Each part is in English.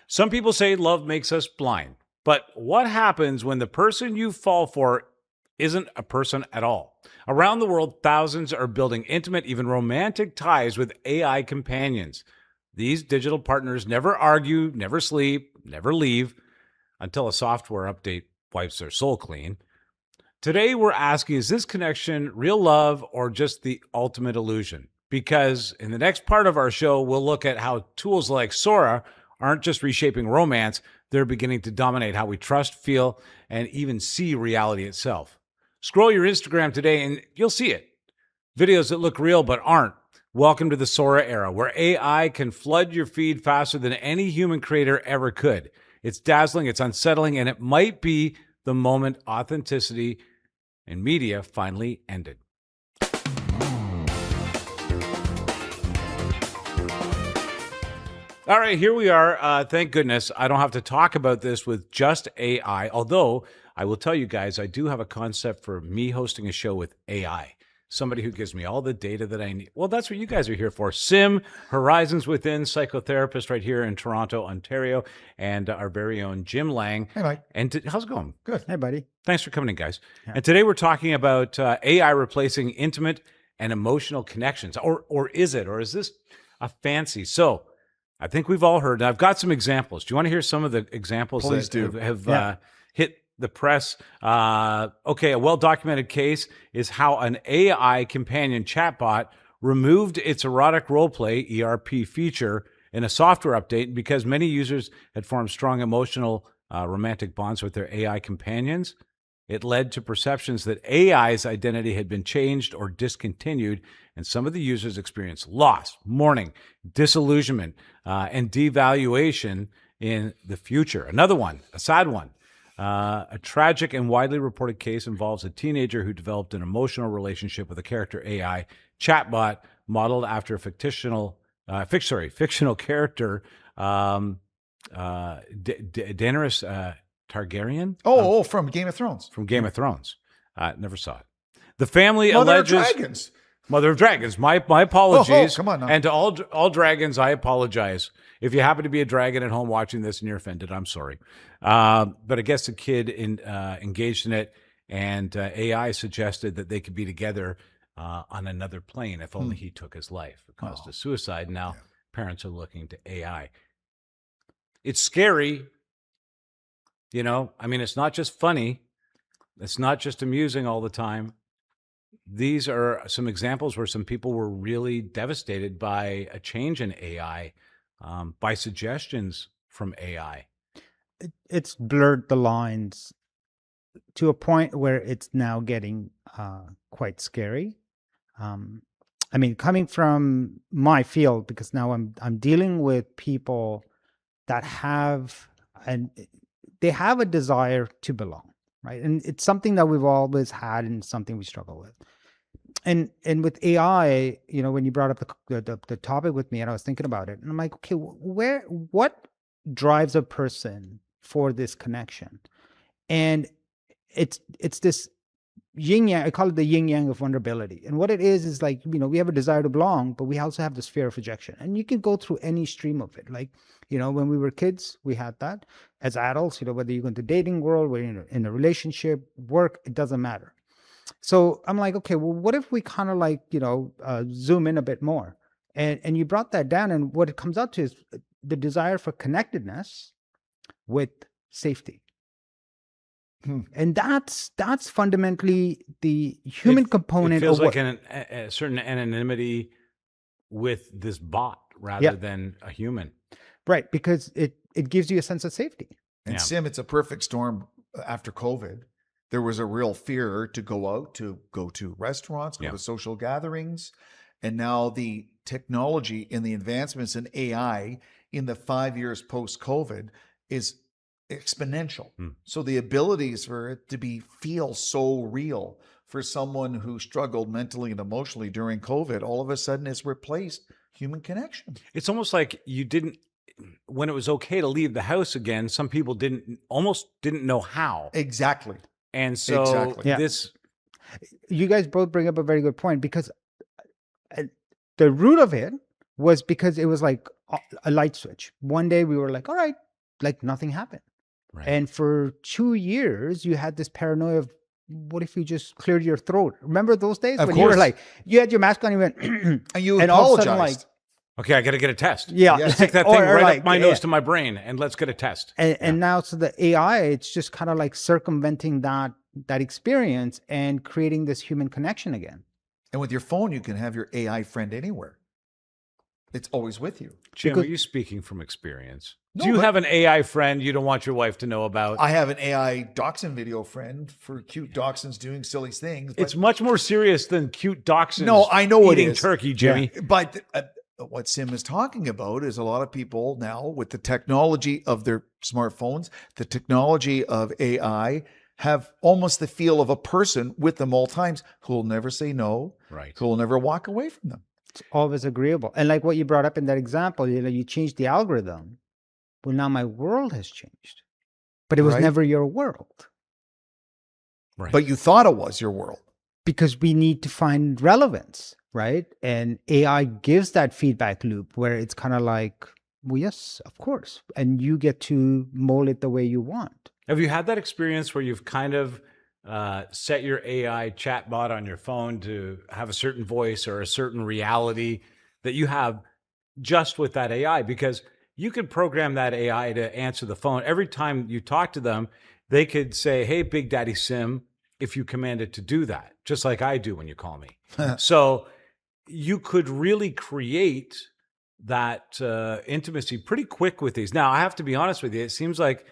Some people say love makes us blind, but what happens when the person you fall for isn't a person at all? Around the world, thousands are building intimate, even romantic ties with AI companions. These digital partners never argue, never sleep, never leave until a software update wipes their soul clean. Today, we're asking, is this connection real love or just the ultimate illusion? Because in the next part of our show, we'll look at how tools like Sora aren't just reshaping romance, they're beginning to dominate how we trust, feel, and even see reality itself. Scroll your Instagram today and you'll see it. Videos that look real but aren't. Welcome to the Sora era, where AI can flood your feed faster than any human creator ever could. It's dazzling, it's unsettling, and it might be the moment authenticity in media finally ended. All right, here we are. Thank goodness I don't have to talk about this with just AI, although I will tell you guys, I do have a concept for me hosting a show with AI. Somebody who gives me all the data that I need. Well, that's what you guys are here for. Sim, Horizons Within, psychotherapist right here in Toronto, Ontario, and our very own Jim Lang. Hey, Mike. And how's it going? Good. Hey, buddy. Thanks for coming in, guys. Yeah. And today we're talking about AI replacing intimate and emotional connections. Or is it? Or is this a fancy? So I think we've all heard, and I've got some examples. Do you want to hear some of the examples Please that do. have hit the press? Okay, a well-documented case is how an AI companion chatbot removed its erotic roleplay ERP feature in a software update because many users had formed strong emotional romantic bonds with their AI companions. It led to perceptions that AI's identity had been changed or discontinued, and some of the users experienced loss, mourning, disillusionment, and devaluation in the future. Another one, a sad one. A tragic and widely reported case involves a teenager who developed an emotional relationship with a character AI chatbot modeled after a fictional character, Daenerys Targaryen. From Game of Thrones. From Game of Thrones. Never saw it. The family Mother alleges... of Dragons. Mother of Dragons. My apologies. Come on now. And to all dragons, I apologize. If you happen to be a dragon at home watching this and you're offended, I'm sorry. But I guess the kid engaged in it, and AI suggested that they could be together on another plane if only he took his life. It caused a suicide. Now parents are looking to AI. It's scary. You know, I mean, it's not just funny. It's not just amusing all the time. These are some examples where some people were really devastated by a change in AI, by suggestions from AI. It's blurred the lines to a point where it's now getting quite scary. I mean, coming from my field, because now I'm dealing with people that have a desire to belong, right? And it's something that we've always had and something we struggle with. And with AI, you know, when you brought up the topic with me, and I was thinking about it, and I'm like, okay, what drives a person for this connection? And it's this yin yang. I call it the yin yang of vulnerability. And what it is like, you know, we have a desire to belong, but we also have this fear of rejection. And you can go through any stream of it. Like, you know, when we were kids, we had that. As adults, you know, whether you go into dating world, whether you're in a relationship, work, it doesn't matter. So I'm like, okay, well, what if we kind of like, you know, zoom in a bit more? And you brought that down, and what it comes out to is the desire for connectedness with safety. And that's fundamentally the human component. It feels like a certain anonymity with this bot rather than a human. Right, because it gives you a sense of safety. And Sim, it's a perfect storm after COVID. There was a real fear to go out, to go to restaurants, go to social gatherings. And now the technology and the advancements in AI in the 5 years post-COVID is exponential. So the abilities for it to feel so real for someone who struggled mentally and emotionally during COVID, all of a sudden has replaced human connection. It's almost like when it was okay to leave the house again, some people almost didn't know how. Exactly. And so you guys both bring up a very good point, because the root of it was because it was like a light switch. One day we were like, all right, like nothing happened. Right. And for 2 years, you had this paranoia of, what if you just cleared your throat? Remember those days Of when course. you were like, you had your mask on, you went, And you and all of a apologized. sudden, like, Okay, I got to get a test. yeah, Yes. Stick that or thing right like, up my nose to my brain, and let's get a test. And now, so the AI, it's just kind of like circumventing that experience and creating this human connection again. And with your phone, you can have your AI friend anywhere. It's always with you. Jim, Because- are you speaking from experience? No, Do you but- have an AI friend you don't want your wife to know about? I have an AI dachshund video friend for cute dachshunds doing silly things. But It's much more serious than cute dachshunds. No, I know it eating is. turkey, Jimmy. But what Sim is talking about is a lot of people now, with the technology of their smartphones, the technology of AI, have almost the feel of a person with them all times, who will never say no, Right. who will never walk away from them. It's always agreeable. And like what you brought up in that example, you changed the algorithm. Well, now my world has changed, but it was Right. never your world, Right. But you thought it was your world. because we need to find relevance, right? And AI gives that feedback loop where it's kind of like, well, yes, of course. And you get to mold it the way you want. Have you had that experience where you've kind of set your AI chatbot on your phone to have a certain voice or a certain reality that you have just with that AI? Because you could program that AI to answer the phone. Every time you talk to them, they could say, hey, Big Daddy Sim, if you command it to do that, just like I do when you call me. So you could really create that intimacy pretty quick with these. Now, I have to be honest with you, it seems like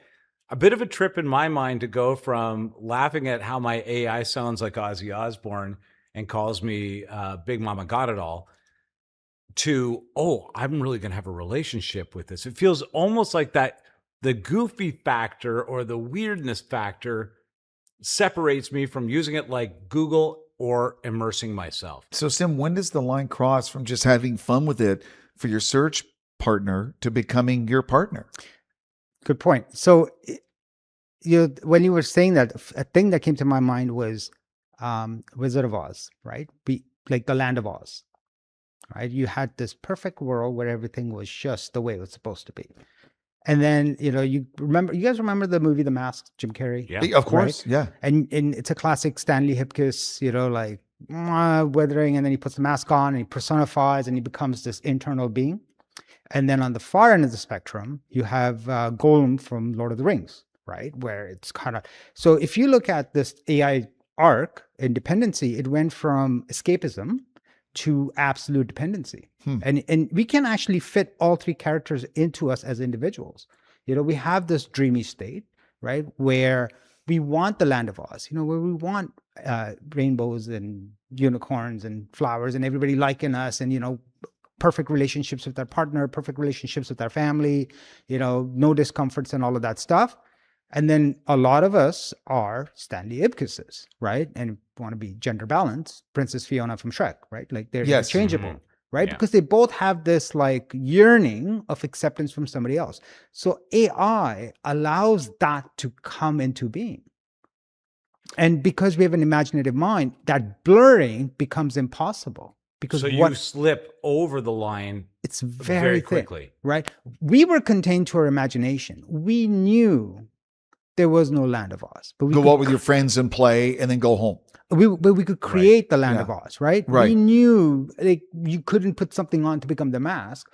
a bit of a trip in my mind to go from laughing at how my AI sounds like Ozzy Osbourne and calls me Big Mama Got It All to, oh, I'm really going to have a relationship with this. It feels almost like that the goofy factor or the weirdness factor separates me from using it like Google or immersing myself. So, Sim, when does the line cross from just having fun with it for your search partner to becoming your partner? Good point. So, when you were saying that, a thing that came to my mind was Wizard of Oz, right? Like the Land of Oz, right? You had this perfect world where everything was just the way it was supposed to be. And then, you guys remember the movie The Mask, Jim Carrey? Yeah. Of course. Right? Yeah. And it's a classic Stanley Hipkiss, like weathering, and then he puts the mask on and he personifies and he becomes this internal being. And then on the far end of the spectrum, you have Gollum from Lord of the Rings, right? Where it's kind of, so if you look at this AI arc in dependency, it went from escapism to absolute dependency. And we can actually fit all three characters into us as individuals. We have this dreamy state, right? Where we want the Land of Oz, where we want rainbows and unicorns and flowers and everybody liking us and, perfect relationships with our partner, perfect relationships with our family, no discomforts and all of that stuff. And then a lot of us are Stanley Ipkises, right? And want to be gender balanced, Princess Fiona from Shrek, right? Like they're interchangeable, right? Yeah. Because they both have this like yearning of acceptance from somebody else. So AI allows that to come into being. And because we have an imaginative mind, that blurring becomes impossible. Because So you slip over the line it's very thin, quickly. right? We were contained to our imagination. We knew there was no Land of Oz, but we Go could out with your friends and play and then go home. but we could create the Land Yeah. of Oz, right? Right. We knew like you couldn't put something on to become the mask,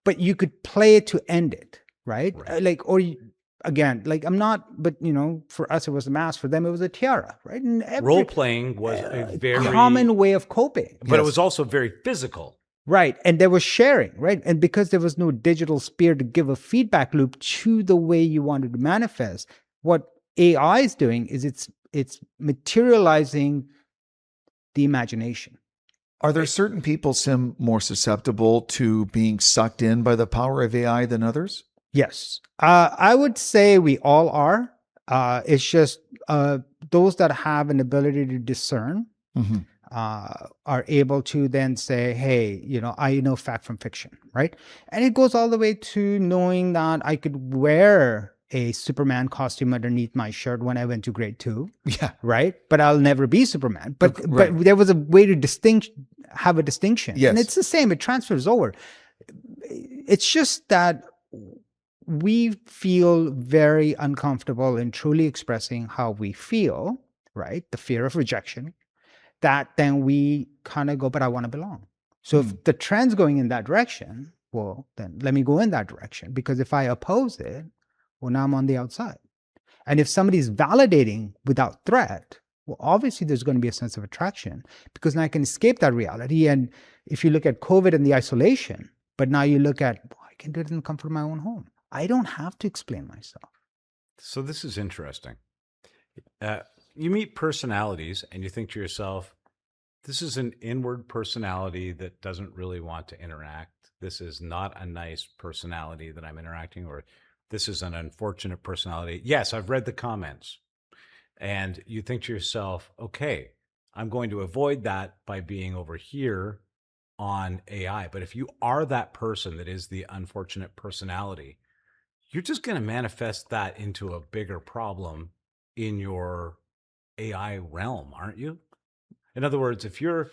but you could play it to end it, right? Right. Again, like I'm not, but for us it was a mask. For them it was a tiara, right? And Role playing was a very common way of coping, but it Yes. was also very physical. right? And there was sharing, right? And because there was no digital spear to give a feedback loop to the way you wanted to manifest, what AI is doing is it's materializing the imagination. Are there certain people, Sim, more susceptible to being sucked in by the power of AI than others? Yes. I would say we all are. It's just those that have an ability to discern are able to then say, hey, I know fact from fiction, right? And it goes all the way to knowing that I could wear a Superman costume underneath my shirt when I went to grade 2. Yeah. Right. But I'll never be Superman. But Right. but there was a way to have a distinction. Yes. And it's the same. It transfers over. It's just that we feel very uncomfortable in truly expressing how we feel, right? The fear of rejection, that then we kind of go, but I want to belong. So if the trend's going in that direction, well, then let me go in that direction. Because if I oppose it, well, now I'm on the outside. And if somebody's validating without threat, well, obviously there's going to be a sense of attraction because now I can escape that reality. And if you look at COVID and the isolation, but now you look at, well, I can do it in the comfort of my own home. I don't have to explain myself. So this is interesting. You meet personalities and you think to yourself, this is an inward personality that doesn't really want to interact. This is not a nice personality that I'm interacting, or this is an unfortunate personality. Yes, I've read the comments. And you think to yourself, okay, I'm going to avoid that by being over here on AI. But if you are that person that is the unfortunate personality, you're just going to manifest that into a bigger problem in your AI realm, aren't you? In other words, if you're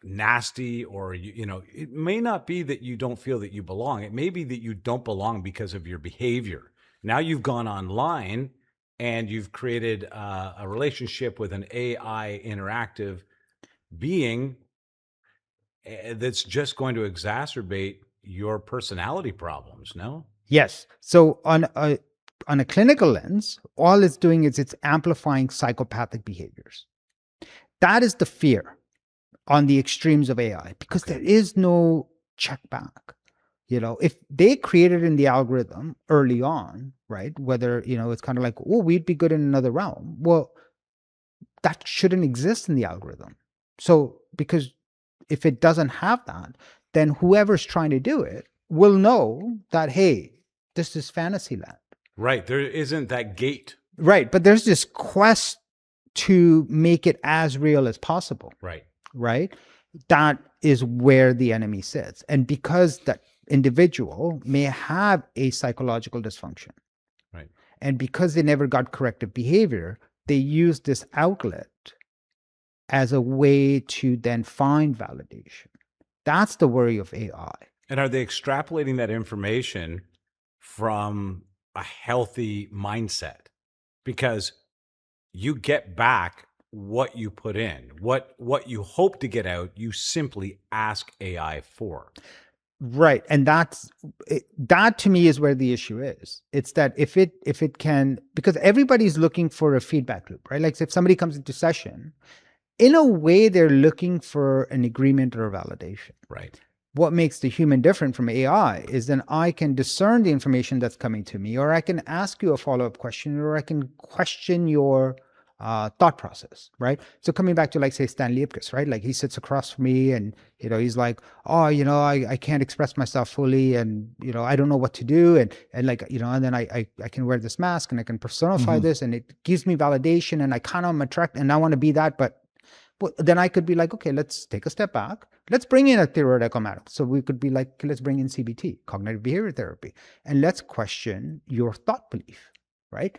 nasty, or it may not be that you don't feel that you belong. It may be that you don't belong because of your behavior. Now you've gone online and you've created a relationship with an AI interactive being that's just going to exacerbate your personality problems, no? Yes. So on a clinical lens, all it's doing is it's amplifying psychopathic behaviors. That is the fear on the extremes of AI, because there is no check back. If they created in the algorithm early on, right, whether, it's kind of like, oh, we'd be good in another realm. Well, that shouldn't exist in the algorithm. So, because if it doesn't have that, then whoever's trying to do it will know that, hey, this is fantasy land. Right. There isn't that gate. Right. But there's this quest to make it as real as possible. Right. Right. That is where the enemy sits. And because that individual may have a psychological dysfunction. Right. And because they never got corrective behavior, they use this outlet as a way to then find validation. That's the worry of AI. And are they extrapolating that information from a healthy mindset? Because you get back what you put in, what you hope to get out, you simply ask AI for. Right. And that to me is where the issue is. It's that if it can, because everybody's looking for a feedback loop, right? Like if somebody comes into session, in a way, they're looking for an agreement or a validation. Right. What makes the human different from AI is then I can discern the information that's coming to me, or I can ask you a follow-up question, or I can question your thought process, right? So coming back to, like, say, Stanley Ipkiss, right? Like he sits across from me and, he's like, oh, I can't express myself fully, and, I don't know what to do. And like, and then I can wear this mask and I can personify this, and it gives me validation, and I kind of am attracted and I want to be that. But then I could be like, okay, let's take a step back. Let's bring in a theoretical matter. So we could be like, let's bring in CBT, cognitive behavior therapy, and let's question your thought belief, right?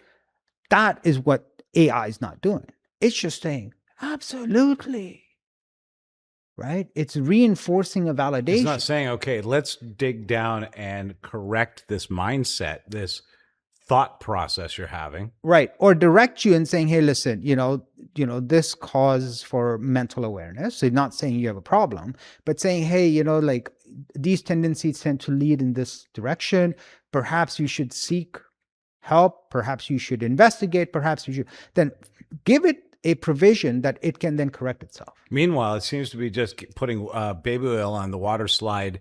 That is what AI is not doing. It's just saying, absolutely, right? It's reinforcing a validation. It's not saying, okay, let's dig down and correct this mindset, this thought process you're having. Right. Or direct you and saying, hey, listen, this causes for mental awareness. So not saying you have a problem, but saying, hey, like these tendencies tend to lead in this direction. Perhaps you should seek help. Perhaps you should investigate. Perhaps you should then give it a provision that it can then correct itself. Meanwhile, it seems to be just putting baby oil on the water slide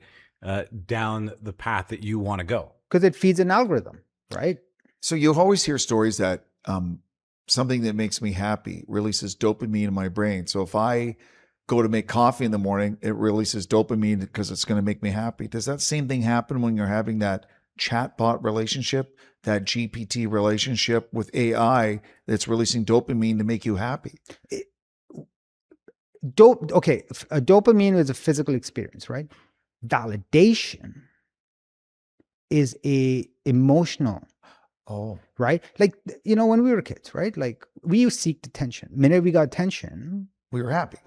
down the path that you want to go. Because it feeds an algorithm, right? So you always hear stories that something that makes me happy releases dopamine in my brain. So if I go to make coffee in the morning, it releases dopamine because it's going to make me happy. Does that same thing happen when you're having that chatbot relationship, that GPT relationship with AI that's releasing dopamine to make you happy? Dopamine is a physical experience, right? Validation is a emotional. Oh, right. Like, when we were kids, right? Like we seeked attention. The minute we got attention, we were happy.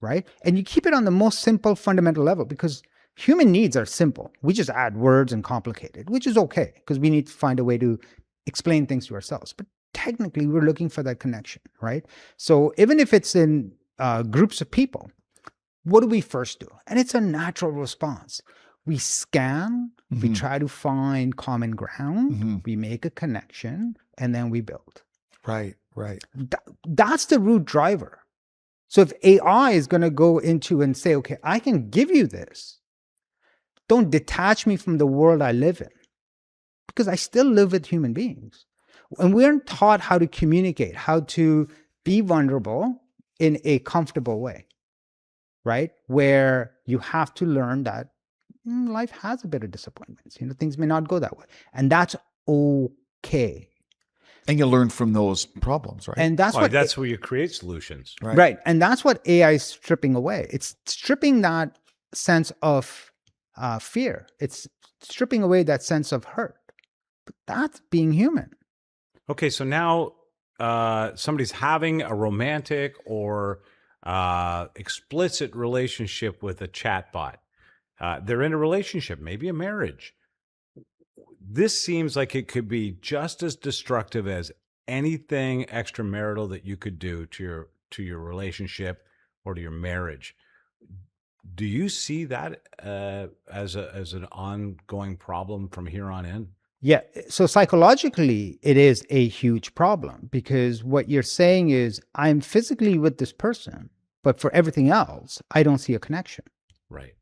Right. And you keep it on the most simple fundamental level, because human needs are simple. We just add words and complicate it, which is okay because we need to find a way to explain things to ourselves. But technically, we're looking for that connection, right? So even if it's in groups of people, what do we first do? And it's a natural response. We scan, we try to find common ground, we make a connection, and then we build. Right. That's the root driver. So if AI is going to go into and say, okay, I can give you this, don't detach me from the world I live in, because I still live with human beings. And we aren't taught how to communicate, how to be vulnerable in a comfortable way, right? Where you have to learn that life has a bit of disappointments. Things may not go that way. And that's okay. And you learn from those problems, right? And that's that's where you create solutions. Right. And that's what AI is stripping away. It's stripping that sense of fear. It's stripping away that sense of hurt. But that's being human. Okay, so now somebody's having a romantic or explicit relationship with a chatbot. They're in a relationship, maybe a marriage. This seems like it could be just as destructive as anything extramarital that you could do to your relationship or to your marriage. Do you see that as an ongoing problem from here on in? Yeah. So psychologically, it is a huge problem because what you're saying is I'm physically with this person, but for everything else, I don't see a connection. Right.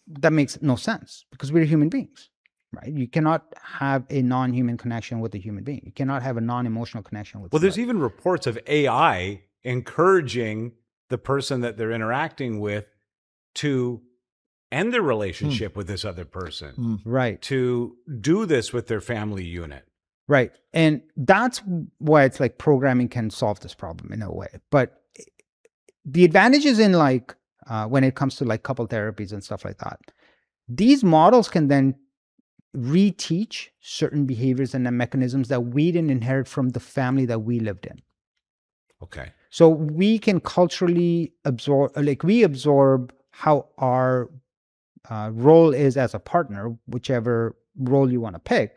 That makes no sense because we're human beings, right? You cannot have a non-human connection with a human being. You cannot have a non-emotional connection with. Well, there's even reports of AI encouraging the person that they're interacting with to end their relationship with this other person. Right. To do this with their family unit. Right. And that's why it's like programming can solve this problem in a way. But the advantages in like when it comes to like couple therapies and stuff like that, these models can then reteach certain behaviors and the mechanisms that we didn't inherit from the family that we lived in. Okay. So we can culturally absorb, like we absorb how our role is as a partner, whichever role you want to pick,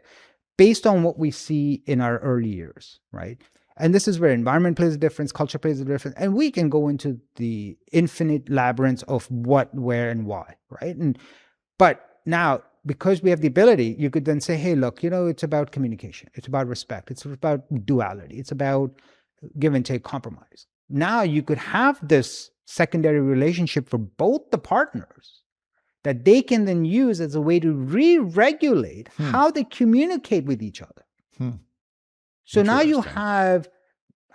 based on what we see in our early years, right? And this is where environment plays a difference, culture plays a difference, and we can go into the infinite labyrinth of what, where, and why, right? But now, because we have the ability, you could then say, hey, look, it's about communication. It's about respect. It's about duality. It's about give and take compromise. Now you could have this secondary relationship for both the partners that they can then use as a way to re-regulate how they communicate with each other. So now you have,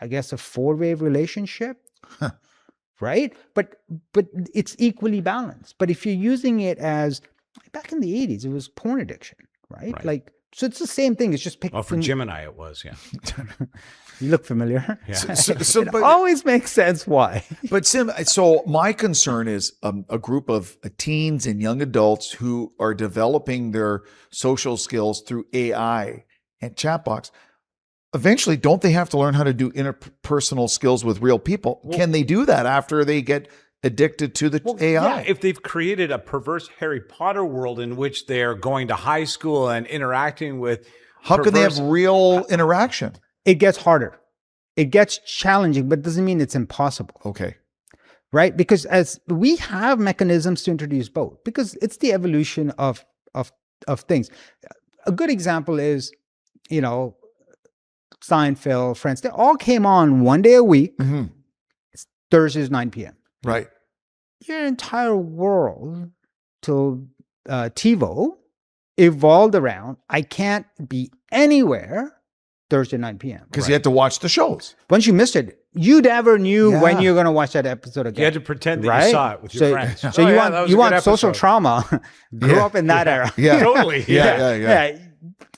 I guess, a four-way relationship, right? But it's equally balanced. But if you're using it as, back in the 80s, it was porn addiction, right? Like, so it's the same thing. It's just picking. Oh, for Gemini it was, yeah. You look familiar. Yeah. It always makes sense why. But Sim, so my concern is a group of teens and young adults who are developing their social skills through AI and chatbots. Eventually, don't they have to learn how to do interpersonal skills with real people? Well, can they do that after they get addicted to the AI? Yeah, if they've created a perverse Harry Potter world in which they're going to high school and interacting with how can they have real interaction? It gets harder. It gets challenging, but doesn't mean it's impossible. Okay. Right? Because as we have mechanisms to introduce both, because it's the evolution of things. A good example is, Seinfeld, Friends, they all came on one day a week. It's Thursdays, 9 p.m. Right. Your entire world till TiVo evolved around, I can't be anywhere Thursday, 9 p.m. Because you had to watch the shows. Once you missed it, you never knew when you're going to watch that episode again. You had to pretend that you saw it with your friends. So you want social trauma. Grew up in that era. Yeah. Totally. Yeah.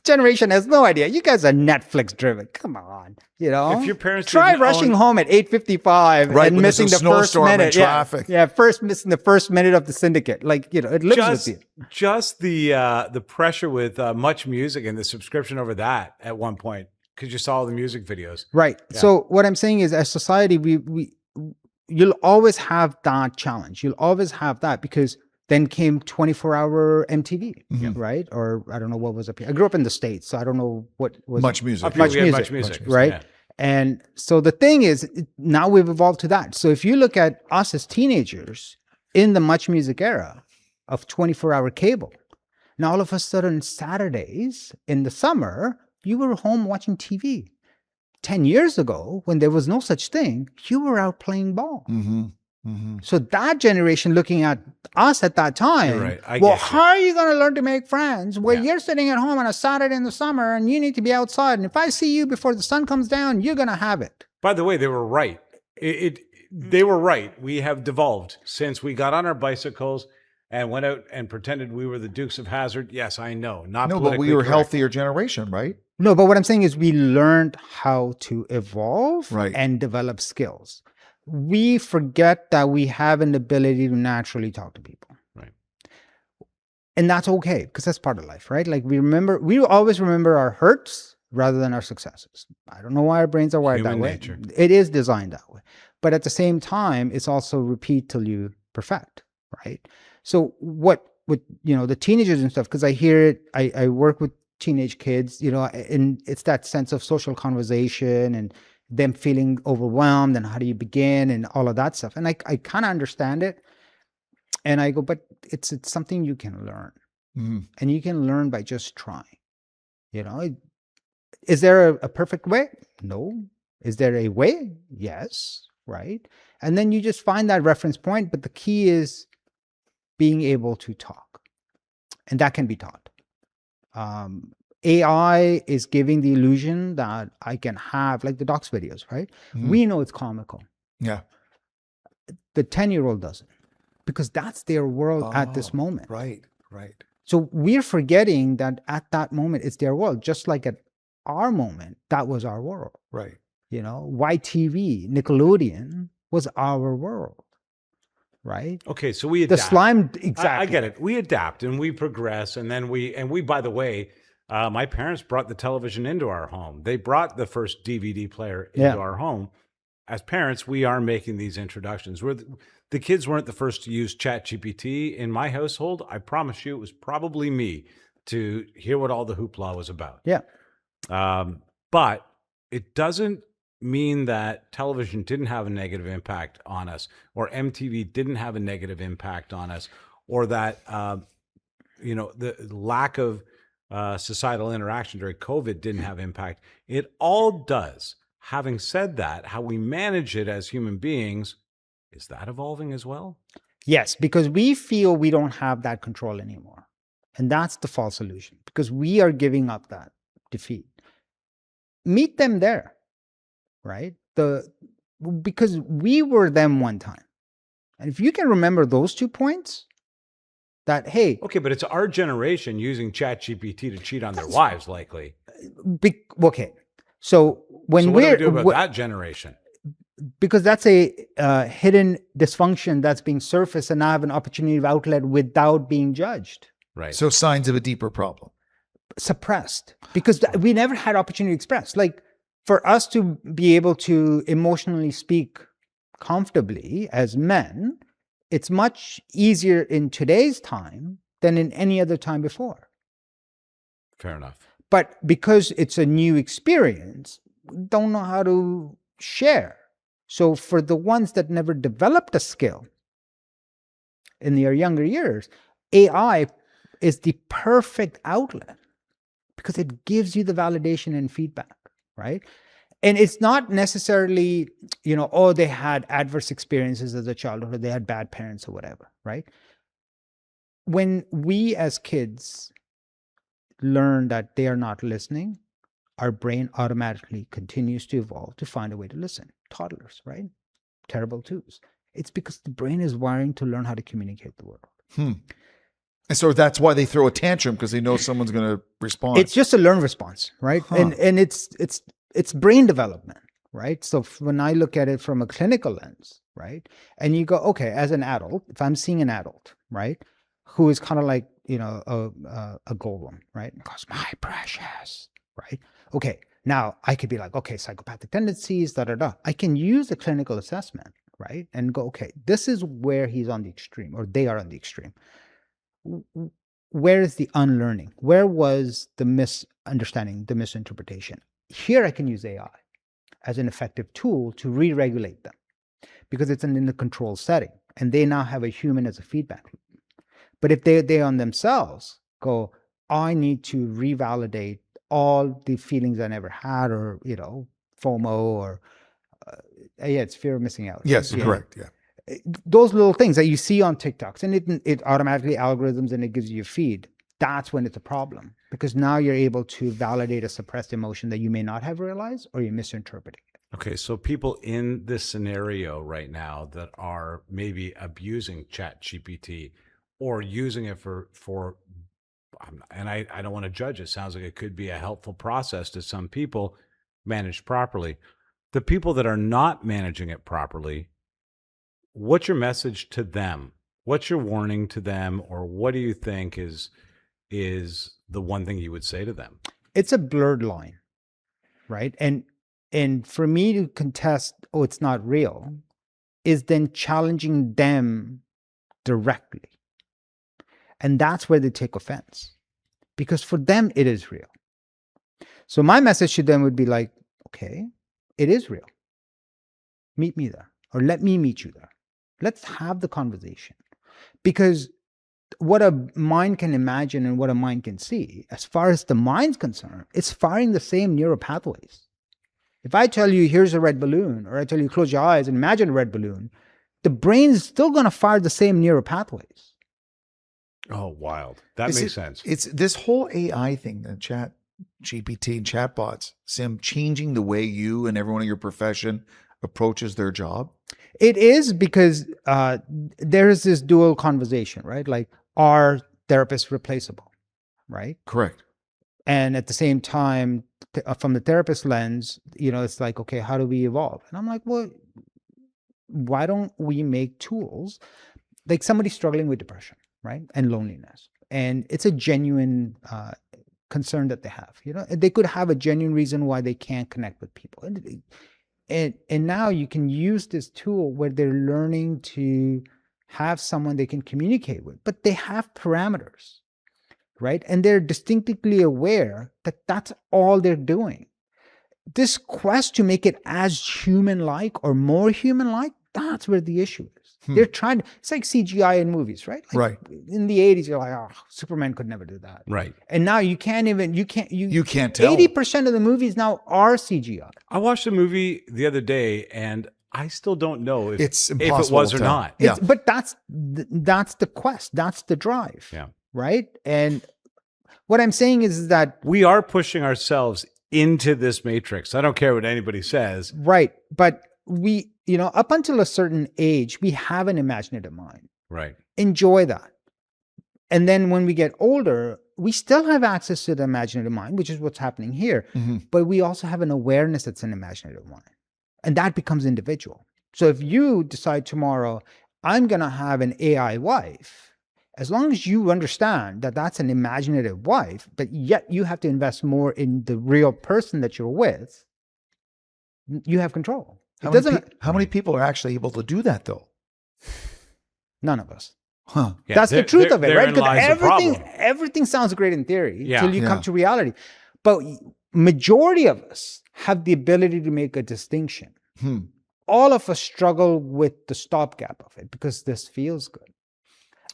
Generation has no idea. You guys are Netflix driven. Come on. If your parents try rushing home at 8:55 and missing the first minute. Traffic. First missing the first minute of The Syndicate. It lives with you. Just the pressure with Much Music and the subscription over that at one point. Because you saw all the music videos. Right. Yeah. So what I'm saying is as society, you'll always have that challenge. You'll always have that because Then came 24-hour MTV, Mhm. right? Or I don't know what was up here. I grew up in the States, so I don't know what was Much music. Up here Much we had music, much music, right? Yeah. And so the thing is, now we've evolved to that. So if you look at us as teenagers in the Much Music era of 24-hour cable, now all of a sudden Saturdays in the summer, you were home watching TV. 10 years ago, when there was no such thing, you were out playing ball. Mm-hmm. Mm-hmm. So that generation looking at us at that time, You're right. I well, get you. how are you going to learn to make friends? Well, Yeah. you're sitting at home on a Saturday in the summer and you need to be outside. And if I see you before the sun comes down, you're going to have it. By the way, they were right. They were right. We have devolved since we got on our bicycles and went out and pretended we were the Dukes of Hazzard. Yes, I know. Not No, but we politically were a correct. healthier generation, right? No, but what I'm saying is we learned how to evolve Right. and develop skills. We forget that we have an ability to naturally talk to people. Right. And that's okay because that's part of life, right? Like we always remember our hurts rather than our successes. I don't know why our brains are wired Human that way. nature. It is designed that way. But at the same time, it's also repeat till you perfect, right? So what with the teenagers and stuff, because I hear it, I work with teenage kids, and it's that sense of social conversation and them feeling overwhelmed and how do you begin and all of that stuff. And I kind of understand it. And I go, but it's something you can learn. Mm-hmm. And you can learn by just trying. Is there a perfect way? No. Is there a way? Yes. Right. And then you just find that reference point. But the key is being able to talk. And that can be taught. AI is giving the illusion that I can have, like the docs videos, right? Mm-hmm. We know it's comical. Yeah. The 10-year-old doesn't, because that's their world at this moment. Right. Right. So we're forgetting that at that moment, it's their world. Just like at our moment, that was our world. Right. YTV, Nickelodeon was our world. Right? Okay, so we The adapt. slime, exactly. I get it. We adapt and we progress, and then we, by the way, my parents brought the television into our home. They brought the first DVD player into our home. As parents, we are making these introductions. The kids weren't the first to use ChatGPT in my household. I promise you, it was probably me to hear what all the hoopla was about. Yeah. But it doesn't mean that television didn't have a negative impact on us, or MTV didn't have a negative impact on us, or that the lack of societal interaction during COVID didn't have impact. It all does. Having said that, how we manage it as human beings, is that evolving as well? Yes, because we feel we don't have that control anymore. And that's the false illusion, because we are giving up that defeat. Meet them there, right? Because we were them one time. And if you can remember those 2 points, that, hey. Okay, but it's our generation using ChatGPT to cheat on their wives, likely. Okay. So what do we do about that generation? Because that's a hidden dysfunction that's being surfaced, and I have an opportunity of outlet without being judged. Right. So signs of a deeper problem. Suppressed, because we never had opportunity to express. Like, for us to be able to emotionally speak comfortably as men, it's much easier in today's time than in any other time before. Fair enough. But because it's a new experience, we don't know how to share. So for the ones that never developed a skill in their younger years, AI is the perfect outlet because it gives you the validation and feedback, right? And it's not necessarily, they had adverse experiences as a child, or they had bad parents or whatever, right? When we as kids learn that they are not listening, our brain automatically continues to evolve to find a way to listen. Toddlers, right? Terrible twos. It's because the brain is wiring to learn how to communicate the world. And so that's why they throw a tantrum, because they know someone's going to respond. It's just a learned response, right? And it's brain development, right? So when I look at it from a clinical lens, right? And you go, okay, as an adult, if I'm seeing an adult, right, who is kind of like, a golem, right? And goes, my precious, right? Okay, now I could be like, okay, psychopathic tendencies, I can use a clinical assessment, right? And go, okay, this is where he's on the extreme, or they are on the extreme. Where is the unlearning? Where was the misunderstanding, the misinterpretation? Here I can use AI as an effective tool to re-regulate them, because it's in a controlled setting and they now have a human as a feedback loop. But if they on themselves go, I need to revalidate all the feelings I never had, or, FOMO, or it's fear of missing out. Yes, correct. Yeah. Those little things that you see on TikToks, and it automatically algorithms and it gives you a feed. That's when it's a problem, because now you're able to validate a suppressed emotion that you may not have realized, or you're misinterpreting it. Okay, so people in this scenario right now that are maybe abusing ChatGPT or using it for and I don't want to judge, it sounds like it could be a helpful process to some people managed properly. The people that are not managing it properly, what's your message to them? What's your warning to them? Or what do you think is the one thing you would say to them? It's a blurred line, right? And for me to contest, oh, it's not real, is then challenging them directly. And that's where they take offense, because for them, it is real. So my message to them would be like, okay, it is real. Meet me there, or let me meet you there. Let's have the conversation. Because what a mind can imagine and what a mind can see, as far as the mind's concerned, it's firing the same neural pathways. If I tell you, here's a red balloon, or I tell you, close your eyes and imagine a red balloon, the brain is still going to fire the same neural pathways. Oh, wild. That makes sense. It's this whole AI thing, the chat GPT and chatbots, Sim, changing the way you and everyone in your profession approaches their job. It is, because there is this dual conversation, right? Like, are therapists replaceable, right? Correct. And at the same time, from the therapist lens, it's like, okay, how do we evolve? And I'm like, well, why don't we make tools like somebody struggling with depression, right? And loneliness. And it's a genuine concern that they have. They could have a genuine reason why they can't connect with people. And now you can use this tool where they're learning to have someone they can communicate with, but they have parameters, right? And they're distinctly aware that that's all they're doing. This quest to make it as human-like or more human-like, that's where the issue is. They're trying to, it's like CGI in movies, right? Like right. In the 80s, you're like, oh, Superman could never do that. Right. And now you can't tell. 80% of the movies now are CGI. I watched a movie the other day and I still don't know if it was or not. Yeah. But that's the quest. That's the drive. Yeah. Right. And what I'm saying is that we are pushing ourselves into this matrix. I don't care what anybody says. Right. But we, up until a certain age, we have an imaginative mind. Right. Enjoy that. And then when we get older, we still have access to the imaginative mind, which is what's happening here. Mm-hmm. But we also have an awareness that's an imaginative mind. And that becomes individual. So if you decide tomorrow, I'm going to have an AI wife, as long as you understand that that's an imaginative wife, but yet you have to invest more in the real person that you're with, you have control. How many people are actually able to do that, though? None of us. Huh. Yeah, that's the truth of it, right? Because everything sounds great in theory until you come to reality. But majority of us have the ability to make a distinction. All of us struggle with the stopgap of it because this feels good.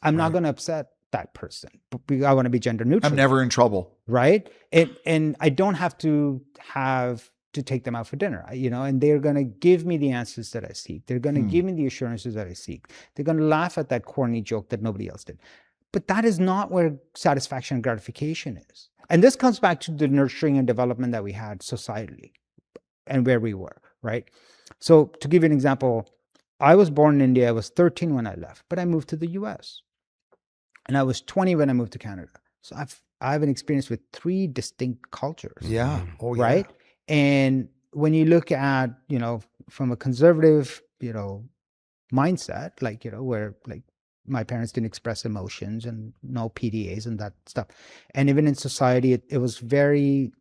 I'm not going to upset that person. I want to be gender neutral. I'm never in trouble. Right? And I don't have to take them out for dinner, and they're going to give me the answers that I seek. They're going to give me the assurances that I seek. They're going to laugh at that corny joke that nobody else did. But that is not where satisfaction and gratification is. And this comes back to the nurturing and development that we had societally and where we were, right? So to give you an example, I was born in India. I was 13 when I left, but I moved to the US. And I was 20 when I moved to Canada. So I have an experience with 3 distinct cultures. Yeah. Oh, yeah. Right? And when you look at, from a conservative, mindset, like, where like my parents didn't express emotions and no PDAs and that stuff. And even in society, it was very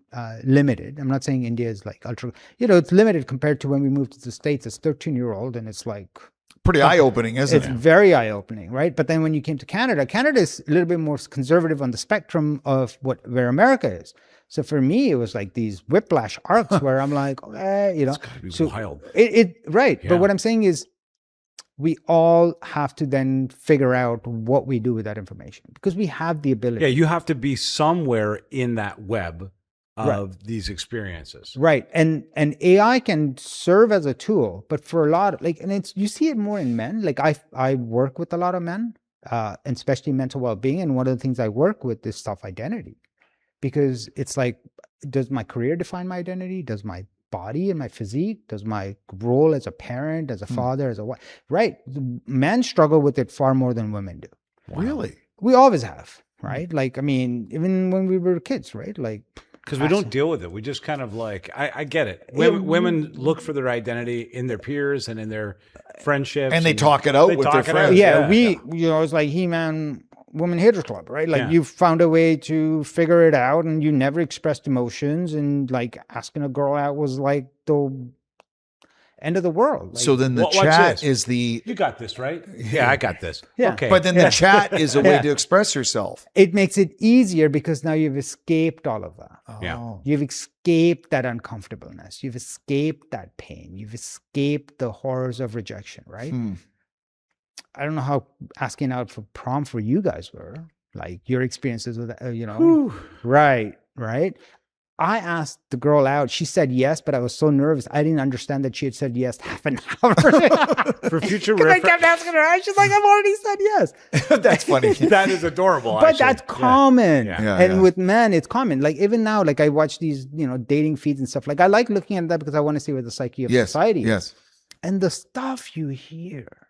limited. I'm not saying India is like ultra, it's limited compared to when we moved to the States as 13-year-old. And it's like Pretty eye-opening, isn't It's it? very eye-opening, right? But then when you came to Canada, Canada is a little bit more conservative on the spectrum of where America is. So for me, it was like these whiplash arcs where I'm like, okay, you know, It's gotta be so wild. Right. Yeah. But what I'm saying is, we all have to then figure out what we do with that information because we have the ability. Yeah, you have to be somewhere in that web of these experiences. Right. And AI can serve as a tool, but for a lot of and you see it more in men. Like I work with a lot of men, and especially mental well-being. And one of the things I work with is self-identity, because it's like, does my career define my identity? Does my body and my physique, does my role as a parent, as a father, as a wife, right? Men struggle with it far more than women do. Wow. Really? We always have, right? Like, I mean, even when we were kids, right? Like, because we don't deal with it. We just kind of like, I get it. Women look for their identity in their peers and in their friendships. And they talk it out with their friends. Yeah, you know, it's like He-Man Woman Haters Club, right? Like you found a way to figure it out and you never expressed emotions, and like asking a girl out was like the end of the world. Like, so then the chat is the... You got this, right? Yeah, I got this. Yeah. Okay. But then the chat is a way to express yourself. It makes it easier because now you've escaped all of that. Yeah. You've escaped that uncomfortableness. You've escaped that pain. You've escaped the horrors of rejection, right? I don't know how asking out for prom for you guys were, like your experiences with, you know, right. I asked the girl out. She said yes, but I was so nervous. I didn't understand that she had said yes half an hour. For future Because I reference. kept asking her, she's like, I've already said yes. That's funny. That is adorable. But actually. that's common. Yeah. And with men, it's common. Like even now, like I watch these, you know, dating feeds and stuff. Like I like looking at that because I want to see what the psyche of society is. Yes. And the stuff you hear,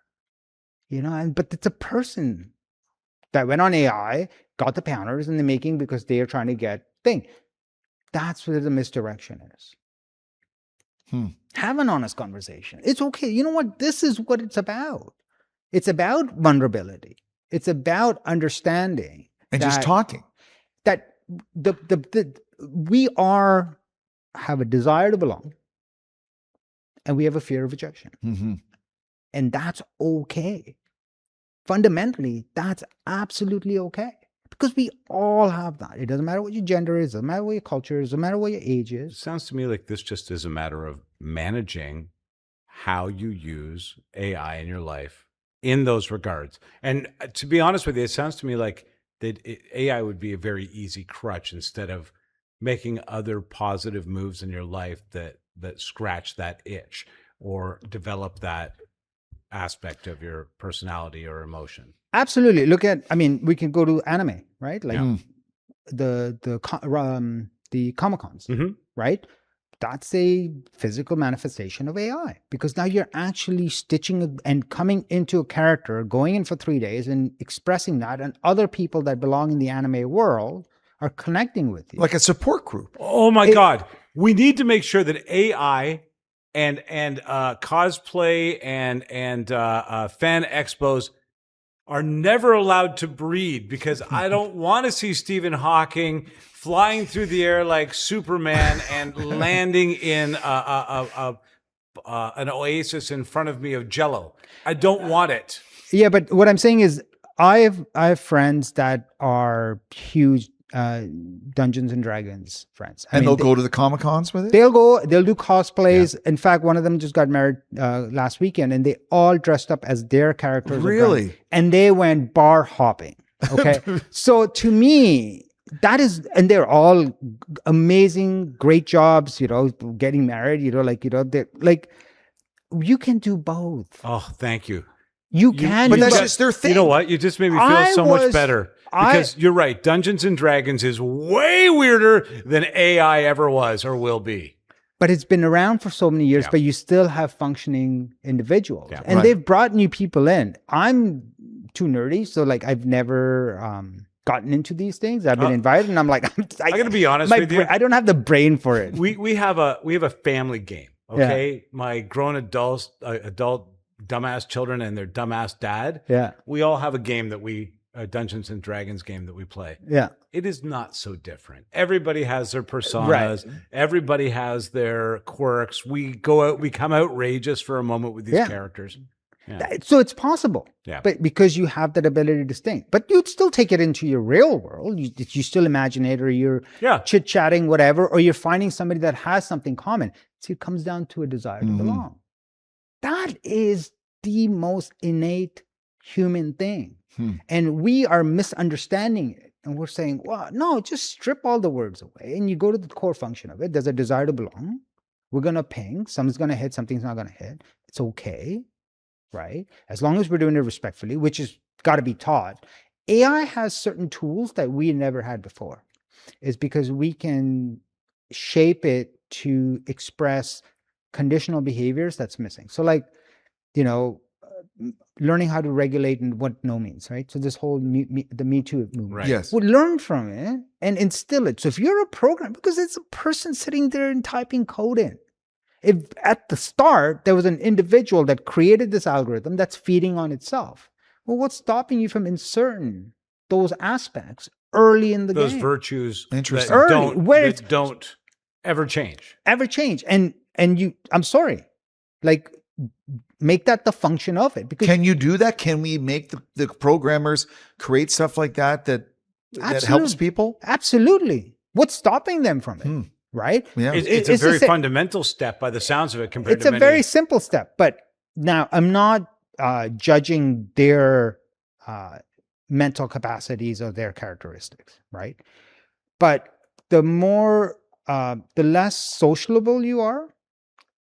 you know, but it's a person that went on AI, got the pounders in the making because they are trying to get thing. That's where the misdirection is. Have an honest conversation. It's okay. You know what? This is what it's about. It's about vulnerability. It's about understanding. And just talking. That we have a desire to belong, and we have a fear of rejection. And that's okay. Fundamentally, that's absolutely okay. Because we all have that. It doesn't matter what your gender is, it doesn't matter what your culture is, it doesn't matter what your age is. It sounds to me like this just is a matter of managing how you use AI in your life in those regards. And to be honest with you, it sounds to me like that AI would be a very easy crutch instead of making other positive moves in your life that scratch that itch or develop that aspect of your personality or emotion. Absolutely. Look at, I mean, we can go to anime, right? Like the Comic-Cons, right? That's a physical manifestation of AI, because now you're actually stitching and coming into a character, going in for 3 days and expressing that, and other people that belong in the anime world are connecting with you. Like a support group. Oh my God. We need to make sure that AI and cosplay and fan expos are never allowed to breed, because I don't want to see Stephen Hawking flying through the air like Superman and landing in an oasis in front of me of Jell-O. I don't want it. Yeah, but what I'm saying is, I have friends that are huge Dungeons and Dragons friends. And they'll go to the Comic-Cons with it? They'll do cosplays. Yeah. In fact, one of them just got married last weekend, and they all dressed up as their characters. Really? And they went bar hopping. Okay. So to me, that is, and they're all amazing, great jobs, you know, getting married, you know, like, you know, they're like, you can do both. Oh, thank you. You can. But that's just their thing. You know what? You just made me feel so much better. Because you're right. Dungeons and Dragons is way weirder than AI ever was or will be. But it's been around for so many years, but you still have functioning individuals. Yeah, and they've brought new people in. I'm too nerdy, so like I've never gotten into these things. I've been invited, and I'm like, I got to be honest with you. I don't have the brain for it. We have a family game. Okay, yeah. My grown adult dumbass children and their dumbass dad. Yeah, we all have a game that a Dungeons and Dragons game that we play. Yeah. It is not so different. Everybody has their personas. Right. Everybody has their quirks. We go out, we come outrageous for a moment with these characters. Yeah. So it's possible. Yeah. But because you have that ability to think. But you'd still take it into your real world. You still imagine it, or you're chit-chatting, whatever, or you're finding somebody that has something common. So it comes down to a desire to belong. That is the most innate human thing. And we are misunderstanding it. And we're saying, well, no, just strip all the words away. And you go to the core function of it. There's a desire to belong. We're going to ping. Something's going to hit. Something's not going to hit. It's okay. Right? As long as we're doing it respectfully, which is got to be taught. AI has certain tools that we never had before. Is because we can shape it to express conditional behaviors that's missing. So like, learning how to regulate and what no means, right? So this whole the Me Too movement. Right. Yes. We learn from it and instill it. So if you're a programmer, because it's a person sitting there and typing code in. If at the start, there was an individual that created this algorithm that's feeding on itself. Well, what's stopping you from inserting those aspects early in the game? Those virtues Interesting. that don't ever change. And I'm sorry, like make that the function of it. Because can you do that? Can we make the programmers create stuff like that helps people? Absolutely. What's stopping them from it? Right? Yeah. It's a very fundamental step by the sounds of it compared to It's a very simple step. But now I'm not judging their mental capacities or their characteristics, right? But the less sociable you are,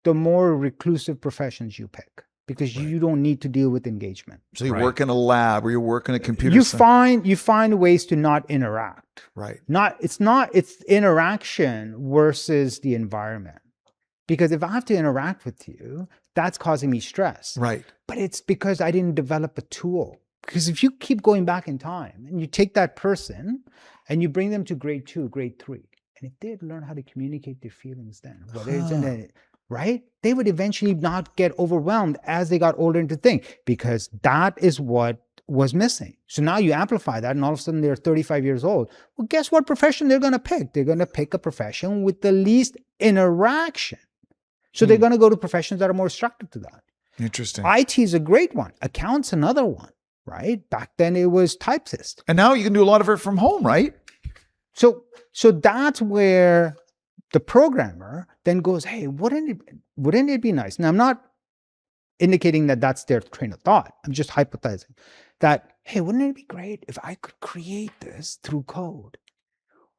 the more reclusive professions you pick, because you don't need to deal with engagement. So you work in a lab or you work in a computer center. You find ways to not interact. Right. It's interaction versus the environment. Because if I have to interact with you, that's causing me stress. Right. But it's because I didn't develop a tool. Because if you keep going back in time and you take that person and you bring them to grade 2, grade 3, and if they had learned how to communicate their feelings then, whether it's in a right? They would eventually not get overwhelmed as they got older into think, because that is what was missing. So now you amplify that and all of a sudden they're 35 years old. Well, guess what profession they're going to pick? They're going to pick a profession with the least interaction. So they're going to go to professions that are more structured to that. Interesting. IT is a great one. Accounts another one, right? Back then it was typist. And now you can do a lot of it from home, right? So that's where the programmer then goes, hey, wouldn't it be nice? Now, I'm not indicating that that's their train of thought. I'm just hypothesizing that, hey, wouldn't it be great if I could create this through code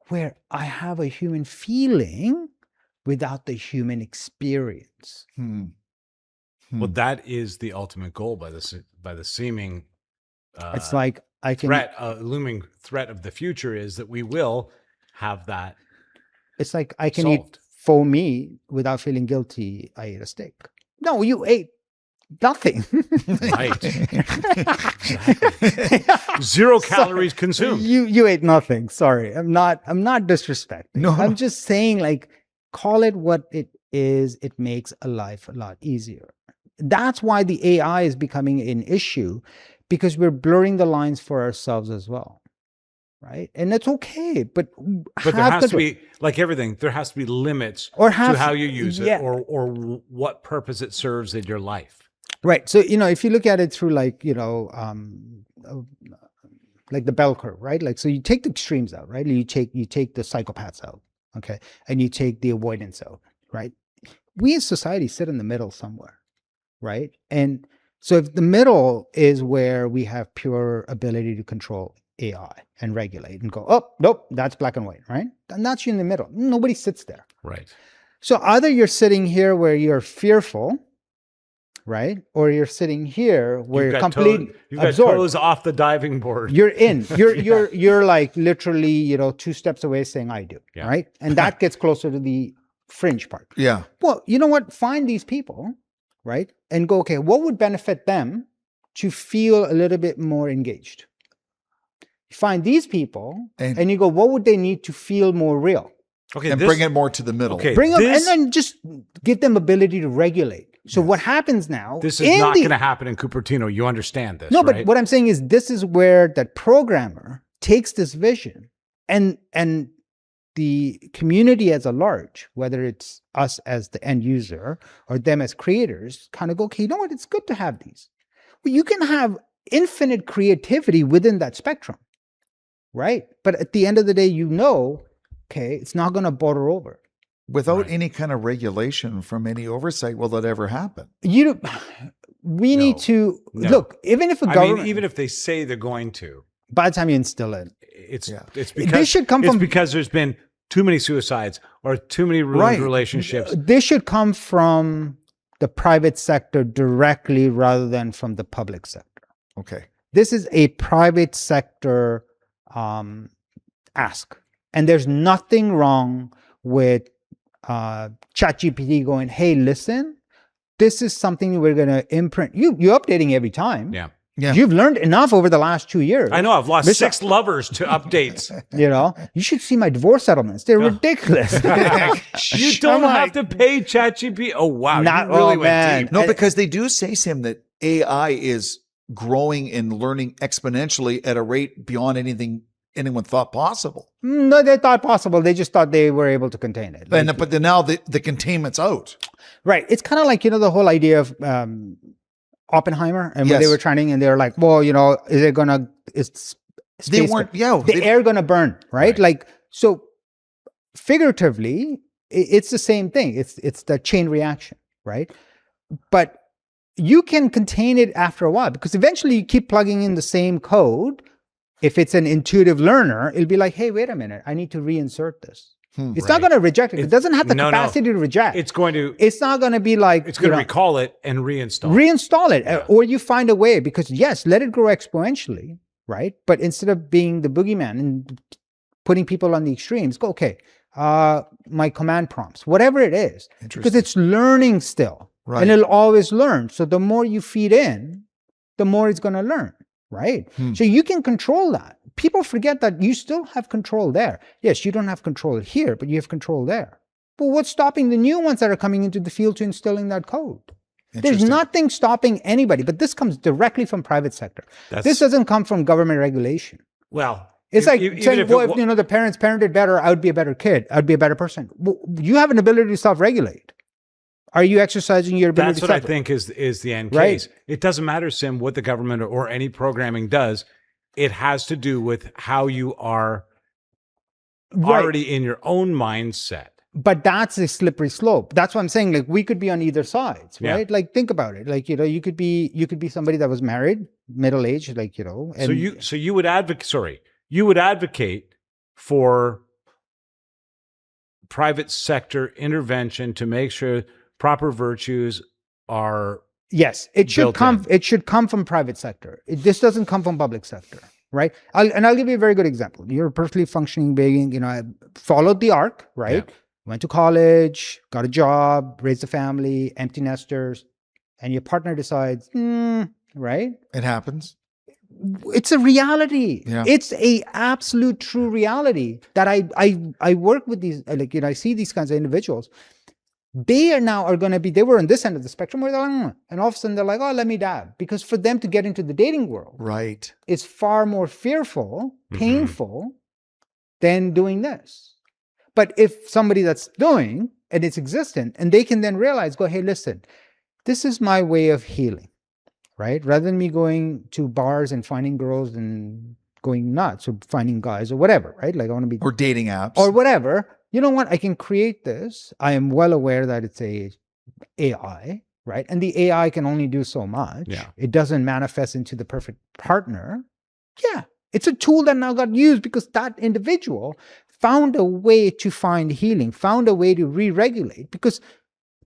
where I have a human feeling without the human experience? Well, that is the ultimate goal by the seeming it's like looming threat of the future is that we will have that. It's like I can solved. eat faux meat without feeling guilty. I ate a steak. No, you ate nothing. Right. Exactly. 0 calories consumed. You ate nothing. Sorry. I'm not disrespecting. No. I'm just saying, like, call it what it is. It makes a life a lot easier. That's why the AI is becoming an issue, because we're blurring the lines for ourselves as well. Right. And it's okay. But there has to be, like everything, there has to be limits to how you use it or what purpose it serves in your life. Right. So, if you look at it through like the bell curve, right? Like, so you take the extremes out, right? You take the psychopaths out. Okay. And you take the avoidance out, right? We as society sit in the middle somewhere. Right. And so if the middle is where we have pure ability to control AI and regulate and go, oh, nope, that's black and white, right? And that's you in the middle. Nobody sits there. Right. So either you're sitting here where you're fearful, right? Or you're sitting here where you're completely you've got absorbed. toes off the diving board. You're in. You're like literally, 2 steps away saying I do, right? And that gets closer to the fringe part. Yeah. Well, you know what? Find these people, right? And go, okay, what would benefit them to feel a little bit more engaged? You find these people and you go, what would they need to feel more real? Okay, and bring it more to the middle. Okay, bring them and then just give them ability to regulate. So what happens now? This is not going to happen in Cupertino. You understand this, no, right? But what I'm saying is this is where that programmer takes this vision and the community as a large, whether it's us as the end user or them as creators, kind of go, okay, you know what? It's good to have these. Well, you can have infinite creativity within that spectrum, right? But at the end of the day, okay, it's not going to border over. Without any kind of regulation from any oversight, will that ever happen? We need to look, even if even if they say they're going to, by the time you instill it, it's because this should come from, because there's been too many suicides or too many ruined relationships. This should come from the private sector directly rather than from the public sector. Okay. This is a private sector ask. And there's nothing wrong with ChatGPT going, hey, listen, this is something we're going to imprint. You're updating every time. Yeah. You've learned enough over the last 2 years. I know. I've lost 6 lovers to updates. You should see my divorce settlements. They're ridiculous. You don't have to pay ChatGPT. Oh, wow. You really went deep. No, because they do say, Sim, that AI is growing and learning exponentially at a rate beyond anything anyone thought possible. No, they thought possible. They just thought they were able to contain it. But then now the containment's out. Right. It's kind of like, the whole idea of Oppenheimer, and when they were trying, and they were like, well, is it going to, the air going to burn, right? Like, so figuratively, it's the same thing. It's the chain reaction, right? But you can contain it after a while, because eventually you keep plugging in the same code. If it's an intuitive learner, it'll be like, hey, wait a minute, I need to reinsert this. It's not going to reject it. It doesn't have the capacity to reject. It's going to. It's not going to be like. It's going to recall it and reinstall. Reinstall it, or you find a way, because yes, let it grow exponentially, right? But instead of being the boogeyman and putting people on the extremes, go, okay, my command prompts, whatever it is, because it's learning still, and it'll always learn. So the more you feed in, the more it's going to learn. Right? So you can control that. People forget that you still have control there. Yes, you don't have control here, but you have control there. But what's stopping the new ones that are coming into the field to instilling that code? There's nothing stopping anybody, but this comes directly from private sector. This doesn't come from government regulation. Well, it's like saying, well, if the parents parented better, I would be a better kid. I'd be a better person. Well, you have an ability to self-regulate. Are you exercising your ability? That's what I think is the end case. It doesn't matter, Sim, what the government or any programming does. It has to do with how you are already in your own mindset. But that's a slippery slope. That's what I'm saying. Like, we could be on either sides, right? Like, think about it. Like, you could be somebody that was married, middle-aged, like, and so you would advocate for private sector intervention to make sure proper virtues are it should come from private sector. This doesn't come from public sector, right? I'll give you a very good example. You're a perfectly functioning being. I followed the arc, right? Went to college, got a job, raised a family, empty nesters, and your partner decides, right? It happens. It's a reality. It's a absolute true reality that I work with these, I see these kinds of individuals. They are going to be, they were on this end of the spectrum where they're like, and all of a sudden they're like, oh, let me dab. Because for them to get into the dating world, is far more fearful, painful than doing this. But if somebody that's doing, and it's existent, and they can then realize, go, hey, listen, this is my way of healing, right? Rather than me going to bars and finding girls and going nuts or finding guys or whatever, right? Like, I want to be. Or dating apps. Or whatever. You know what? I can create this. I am well aware that it's a AI, right? And the AI can only do so much. It doesn't manifest into the perfect partner. It's a tool that now got used because that individual found a way to find healing, found a way to re-regulate, because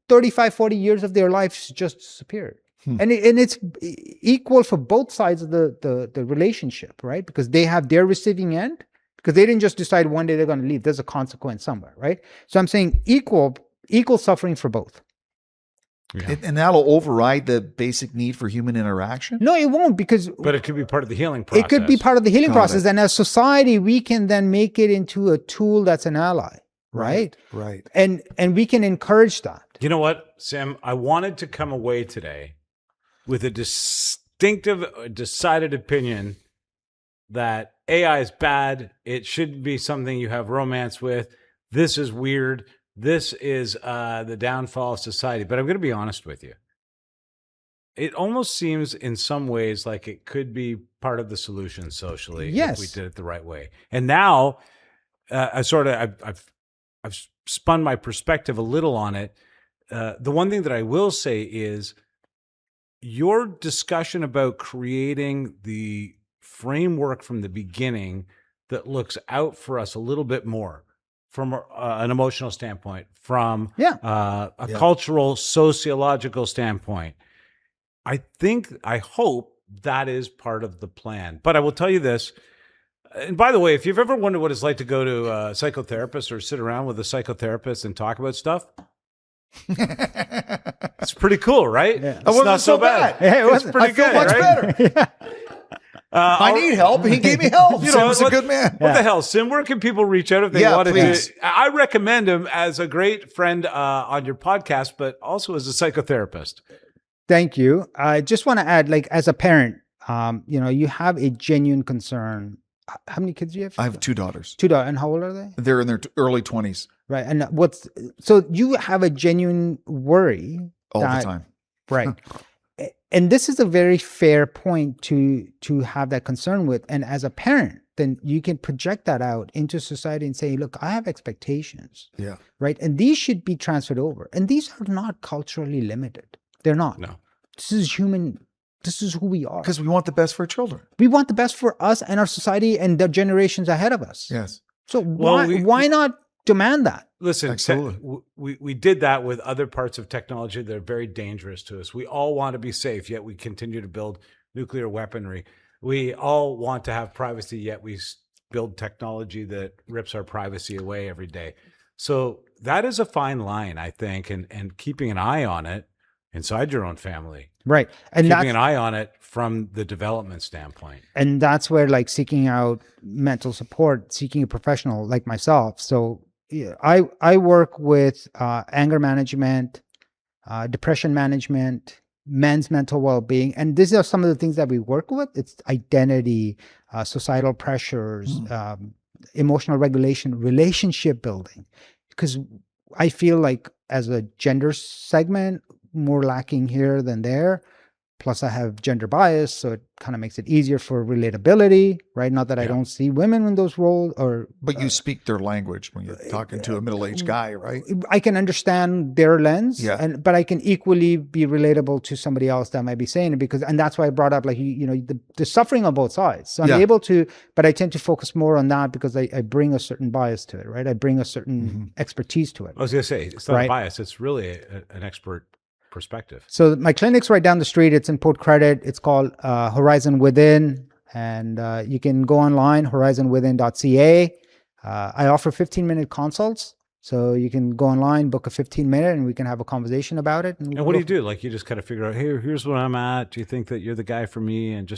35, 40 years of their lives just disappeared. And it's equal for both sides of the relationship, right? Because they have their receiving end, because they didn't just decide one day they're going to leave. There's a consequence somewhere, right? So I'm saying equal suffering for both. And that'll override the basic need for human interaction? No, it won't, but it could be part of the healing process. It could be part of the healing process. And as society, we can then make it into a tool that's an ally, right? And we can encourage that. You know what, Sim? I wanted to come away today with a distinctive, decided opinion that AI is bad. It shouldn't be something you have romance with. This is weird. This is the downfall of society. But I'm going to be honest with you. it almost seems in some ways like it could be part of the solution socially if we did it the right way. And now I've spun my perspective a little on it. The one thing that I will say is your discussion about creating the framework from the beginning that looks out for us a little bit more from an emotional standpoint, from a cultural, sociological standpoint. I hope that is part of the plan. But I will tell you this, and by the way, if you've ever wondered what it's like to go to a psychotherapist or sit around with a psychotherapist and talk about stuff, it's pretty cool, right? Yeah. It's not so bad. It's pretty good, much right? better. I need help. He gave me help. Sim's a good man. What the hell, Sim? Where can people reach out if they wanted to? I recommend him as a great friend on your podcast, but also as a psychotherapist. Thank you. I just want to add, like, as a parent, you have a genuine concern. How many kids do you have? I have 2 daughters. 2 daughters. And how old are they? They're in their early 20s. Right. And so you have a genuine worry. All the time. Right. And this is a very fair point to have that concern with. And as a parent, then you can project that out into society and say, look, I have expectations. Yeah. Right. And these should be transferred over. And these are not culturally limited. They're not. No. This is human. This is who we are. Because we want the best for our children. We want the best for us and our society and the generations ahead of us. Yes. So why not demand that? Listen, absolutely. We did that with other parts of technology that are very dangerous to us. We all want to be safe, yet we continue to build nuclear weaponry. We all want to have privacy, yet we build technology that rips our privacy away every day. So that is a fine line, I think, and keeping an eye on it inside your own family. Right. And keeping an eye on it from the development standpoint. And that's where, like, seeking out mental support, seeking a professional like myself. So I work with anger management, depression management, men's mental well-being. And these are some of the things that we work with. It's identity, societal pressures, emotional regulation, relationship building. Because I feel like as a gender segment, more lacking here than there. Plus, I have gender bias, so it kind of makes it easier for relatability, right? Not that I don't see women in those roles, but you speak their language when you're talking to a middle-aged guy, right? I can understand their lens, but I can equally be relatable to somebody else that might be saying it and that's why I brought up, like, the suffering on both sides. So I'm able to, but I tend to focus more on that because I bring a certain bias to it, right? I bring a certain expertise to it. I was going to say, it's not a bias; it's really an expert perspective. So my clinic's right down the street. It's in Port Credit. It's called Horizon Within, and you can go online, horizonwithin.ca. I offer 15-minute consults, so you can go online, book a 15-minute, and we can have a conversation about it. And what do you do? Like, you just kind of figure out, hey, here's where I'm at. Do you think that you're the guy for me? And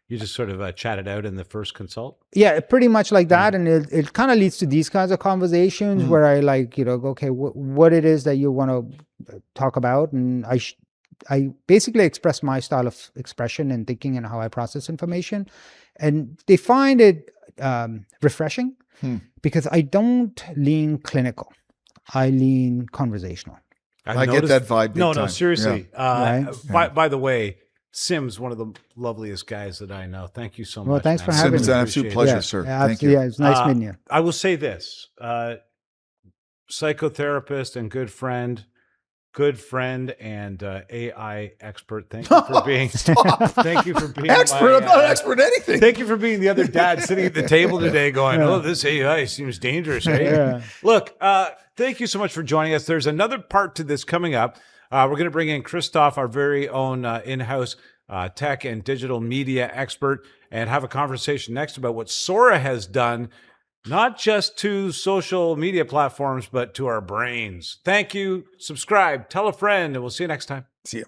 you just sort of chat it out in the first consult? Yeah, pretty much like that. And it kind of leads to these kinds of conversations where I go, okay, what it is that you want to talk about. And I basically express my style of expression and thinking and how I process information. And they find it refreshing because I don't lean clinical. I lean conversational. I get that vibe big time. No, seriously. Yeah. By the way, Sim's one of the loveliest guys that I know. Thank you so much. Well, thanks for having me. Sim's an absolute pleasure, sir. Thank you. Yeah, it's nice meeting you. I will say this, psychotherapist and good friend and AI expert. Thank you for being thank you for being expert. I'm not an expert in anything. Thank you for being the other dad sitting at the table today going, oh, this AI seems dangerous. Eh? Yeah. Look, thank you so much for joining us. There's another part to this coming up. We're going to bring in Christoph, our very own in-house tech and digital media expert, and have a conversation next about what Sora has done, not just to social media platforms, but to our brains. Thank you. Subscribe, tell a friend, and we'll see you next time. See you.